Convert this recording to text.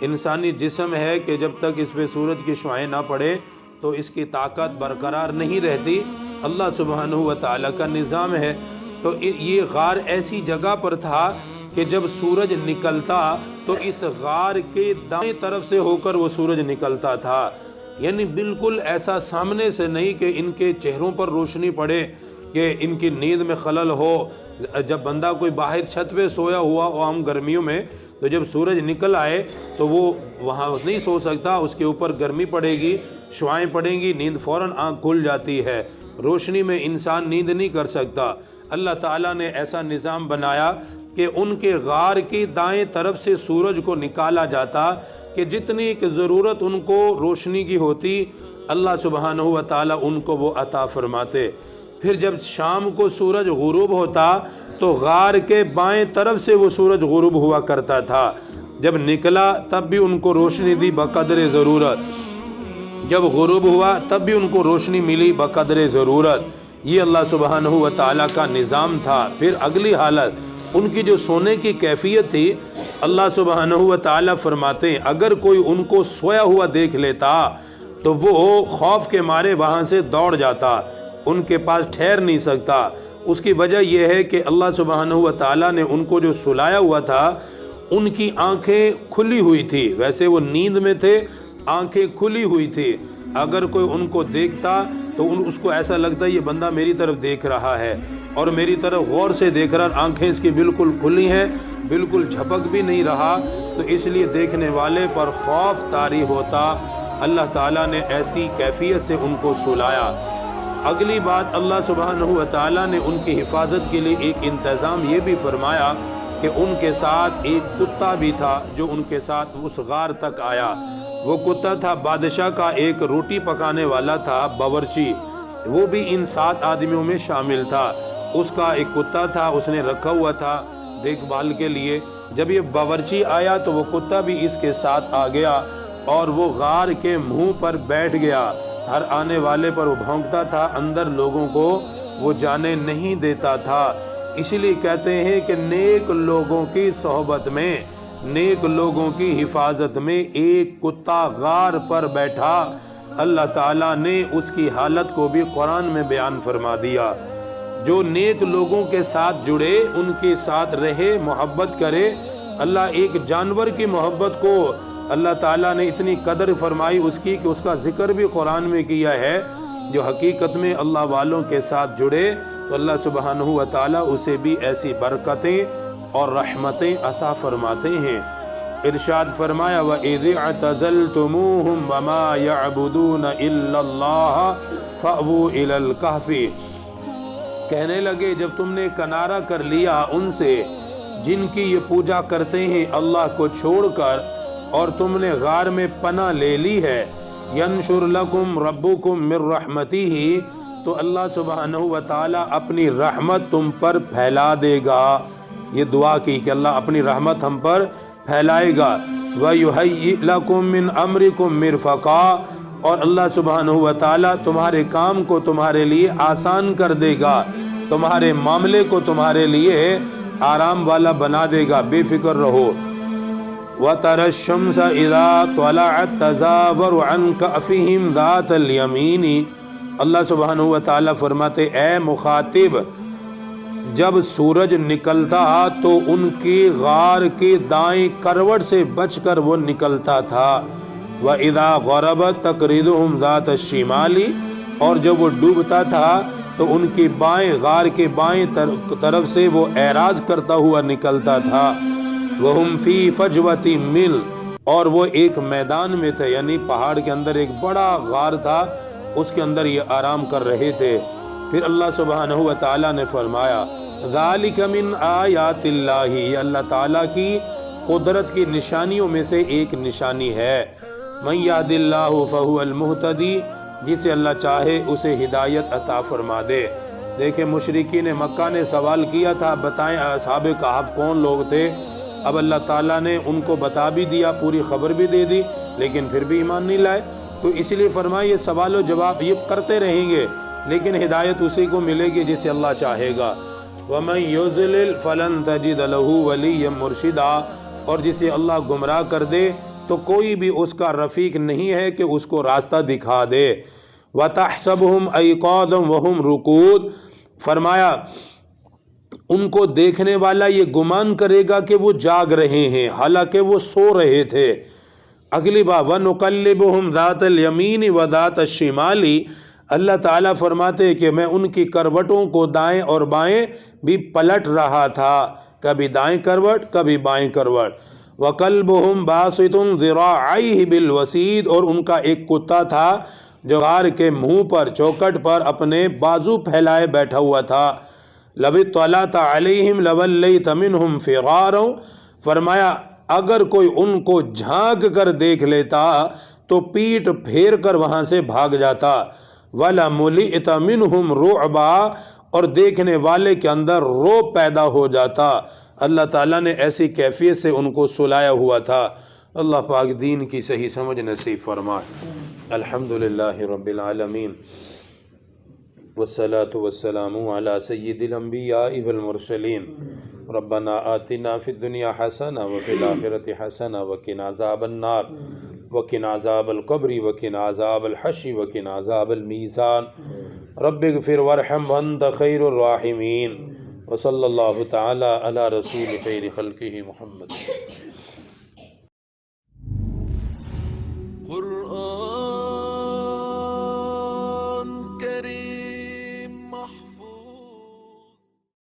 انسانی جسم ہے کہ جب تک اس پہ سورج کی شعاعیں نہ پڑے تو اس کی طاقت برقرار نہیں رہتی۔ اللہ سبحانہ و تعالیٰ کا نظام ہے۔ تو یہ غار ایسی جگہ پر تھا کہ جب سورج نکلتا تو اس غار کے دائیں طرف سے ہو کر وہ سورج نکلتا تھا، یعنی بالکل ایسا سامنے سے نہیں کہ ان کے چہروں پر روشنی پڑے کہ ان کی نیند میں خلل ہو۔ جب بندہ کوئی باہر چھت پہ سویا ہوا عام گرمیوں میں، تو جب سورج نکل آئے تو وہ وہاں نہیں سو سکتا، اس کے اوپر گرمی پڑے گی، شعاعیں پڑیں گی، نیند فوراً آنکھ کھل جاتی ہے۔ روشنی میں انسان نیند نہیں کر سکتا۔ اللہ تعالیٰ نے ایسا نظام بنایا کہ ان کے غار کی دائیں طرف سے سورج کو نکالا جاتا کہ جتنی کہ ضرورت ان کو روشنی کی ہوتی اللہ سبحانہ و تعالیٰ ان کو وہ عطا فرماتے۔ پھر جب شام کو سورج غروب ہوتا تو غار کے بائیں طرف سے وہ سورج غروب ہوا کرتا تھا۔ جب نکلا تب بھی ان کو روشنی دی بقدر ضرورت، جب غروب ہوا تب بھی ان کو روشنی ملی بقدر ضرورت۔ یہ اللہ سبحانہ و تعالیٰ کا نظام تھا۔ پھر اگلی حالت ان کی جو سونے کی کیفیت تھی، اللہ سبحانہ و تعالیٰ فرماتے ہیں اگر کوئی ان کو سویا ہوا دیکھ لیتا تو وہ خوف کے مارے وہاں سے دوڑ جاتا، ان کے پاس ٹھہر نہیں سکتا۔ اس کی وجہ یہ ہے کہ اللہ سبحانہ و تعالیٰ نے ان کو جو سلایا ہوا تھا ان کی آنکھیں کھلی ہوئی تھی، ویسے وہ نیند میں تھے، آنکھیں کھلی ہوئی تھی۔ اگر کوئی ان کو دیکھتا تو اس کو ایسا لگتا یہ بندہ میری طرف دیکھ رہا ہے اور میری طرف غور سے دیکھ رہا، آنکھیں اس کی بالکل کھلی ہیں، بالکل جھپک بھی نہیں رہا، تو اس لیے دیکھنے والے پر خوف طاری ہوتا۔ اللہ تعالیٰ نے ایسی کیفیت سے ان کو سلایا۔ اگلی بات اللہ سبحانہ و تعالیٰ نے ان کی حفاظت کے لیے ایک انتظام یہ بھی فرمایا کہ ان کے ساتھ ایک کتا بھی تھا جو ان کے ساتھ اس غار تک آیا۔ وہ کتا تھا بادشاہ کا، ایک روٹی پکانے والا تھا باورچی، وہ بھی ان 7 آدمیوں میں شامل تھا۔ اس کا ایک کتا تھا، اس نے رکھا ہوا تھا دیکھ بھال کے لیے۔ جب یہ باورچی آیا تو وہ کتا بھی اس کے ساتھ آ گیا اور وہ غار کے منہ پر بیٹھ گیا۔ ہر آنے والے پر وہ بھونکتا تھا، اندر لوگوں کو وہ جانے نہیں دیتا تھا۔ اسی لیے کہتے ہیں کہ نیک لوگوں کی صحبت میں، نیک لوگوں کی حفاظت میں ایک کتا غار پر بیٹھا، اللہ تعالیٰ نے اس کی حالت کو بھی قرآن میں بیان فرما دیا۔ جو نیک لوگوں کے ساتھ جڑے، ان کے ساتھ رہے، محبت کرے، اللہ ایک جانور کی محبت کو اللہ تعالیٰ نے اتنی قدر فرمائی اس کی کہ اس کا ذکر بھی قرآن میں کیا ہے۔ جو حقیقت میں اللہ والوں کے ساتھ جڑے تو اللہ سبحانہ و تعالیٰ اسے بھی ایسی برکتیں اور رحمتیں عطا فرماتے ہیں۔ ارشاد فرمایا وَإِذِ اعْتَزَلْتُمُوهُمْ وَمَا يَعْبُدُونَ إِلَّا اللَّهَ فَأْوُوا إِلَى الْكَهْفِ، کہنے لگے جب تم نے کنارہ کر لیا ان سے جن کی یہ پوجا کرتے ہیں اللہ کو چھوڑ کر، اور تم نے غار میں پناہ لے لی ہے، يَنْشُرْ لَكُمْ رَبُّكُمْ مِنْ رَحْمَتِهِ، تو اللہ سبحانہ و تعالیٰ اپنی رحمت تم پر پھیلا دے گا۔ یہ دعا کی کہ اللہ اپنی رحمت ہم پر پھیلائے گا۔ وَيُهَيِّئْ لَكُمْ مِنْ أَمْرِكُمْ مِرْفَقًا، اور اللہ سبحانہ و تعالیٰ تمہارے کام کو تمہارے لیے آسان کر دے گا، تمہارے معاملے کو تمہارے لیے آرام والا بنا دے گا، بے فکر رہو۔ وَتَرَى الشَّمْسَ إِذَا طَلَعَتْ تَزَاوَرُ عَنْ كَأْفِهِمْ ذَاتَ الْيَمِينِ، اللہ سبحانہ و تعالیٰ فرماتے اے مخاطب، جب سورج نکلتا تو ان کی غار کے دائیں کروٹ سے بچ کر وہ نکلتا تھا۔ وَإِذَا غَرَبَتْ تَقْرِضُهُمْ ذَاتَ الشِّمَالِ، اور جب وہ ڈوبتا تھا تو ان کی بائیں، غار کے بائیں طرف سے وہ اعراض کرتا ہوا نکلتا تھا۔ وَهُمْ فِي فَجْوَةٍ مِّنْ، اور وہ ایک میدان میں تھے، یعنی پہاڑ کے اندر ایک بڑا غار تھا، اس کے اندر یہ آرام کر رہے تھے۔ پھر اللہ سبحانہ و تعالیٰ نے فرمایا ذَلِكَ مِنْ آیَاتِ اللَّهِ، یہ اللہ تعالیٰ کی قدرت کی نشانیوں میں سے ایک نشانی ہے۔ مَن يَهْدِ اللَّهُ فَهُوَ الْمُهْتَدِي، جسے اللہ چاہے اسے ہدایت عطا فرما دے۔ دیکھیں مشرکین مکہ نے سوال کیا تھا بتائیں اصحاب کہف کون لوگ تھے، اب اللہ تعالیٰ نے ان کو بتا بھی دیا، پوری خبر بھی دے دی، لیکن پھر بھی ایمان نہیں لائے۔ تو اس لیے فرمایا یہ سوال و جواب یہ کرتے رہیں گے، لیکن ہدایت اسی کو ملے گی جسے اللہ چاہے گا۔ وَمَن يُضْلِلْ فَلَن تَجِدَ لَهُ وَلِيًّا مُرْشِدًا، اور جسے اللہ گمراہ کر دے تو کوئی بھی اس کا رفیق نہیں ہے کہ اس کو راستہ دکھا دے۔ وَتَحْسَبُهُمْ أَيْقَاظًا وَهُمْ رُقُودٌ، فرمایا ان کو دیکھنے والا یہ گمان کرے گا کہ وہ جاگ رہے ہیں حالانکہ وہ سو رہے تھے۔ اگلی بات وَنُقَلِّبُهُمْ ذَاتَ الْيَمِينِ وَذَاتَ الشِّمَالِ، اللہ تعالیٰ فرماتے ہیں کہ میں ان کی کروٹوں کو دائیں اور بائیں بھی پلٹ رہا تھا، کبھی دائیں کروٹ کبھی بائیں کروٹ۔ وَقَلْبُهُمْ بَاسِطٌ ذِرَاعَيْهِ بِالْوَسِيدِ، اور ان کا ایک کتا تھا جو غار کے منہ پر چوکٹ پر اپنے بازو پھیلائے بیٹھا ہوا تھا۔ لَوِ اطَّلَعْتَ عَلَيْهِمْ لَوَلَّيْتَ مِنْهُمْ فِرَارًا، فرمایا اگر کوئی ان کو جھانک کر دیکھ لیتا تو پیٹ پھیر کر وہاں سے بھاگ جاتا۔ وَلَمُلِئْتَ مِنْهُمْ رُعْبًا، اور دیکھنے والے کے اندر رعب پیدا ہو جاتا۔ اللہ تعالیٰ نے ایسی کیفیت سے ان کو سلایا ہوا تھا۔ اللہ پاک دین کی صحیح سمجھ نصیب فرمائے۔ الحمدللہ رب العالمین، والصلاة والسلام علی سید الانبیاء والمرسلین۔ ربنا آتنا فی الدنیا حسنہ وفی الآخرۃ حسنہ وقنا عذاب النار وقنا عذاب القبر وقنا عذاب الحشر وقنا عذاب المیزان۔ رب اغفر وارحم وانت خیر الراحمین، وصلی اللہ تعالی علی رسول خیر خلقہ محمد۔ قرآن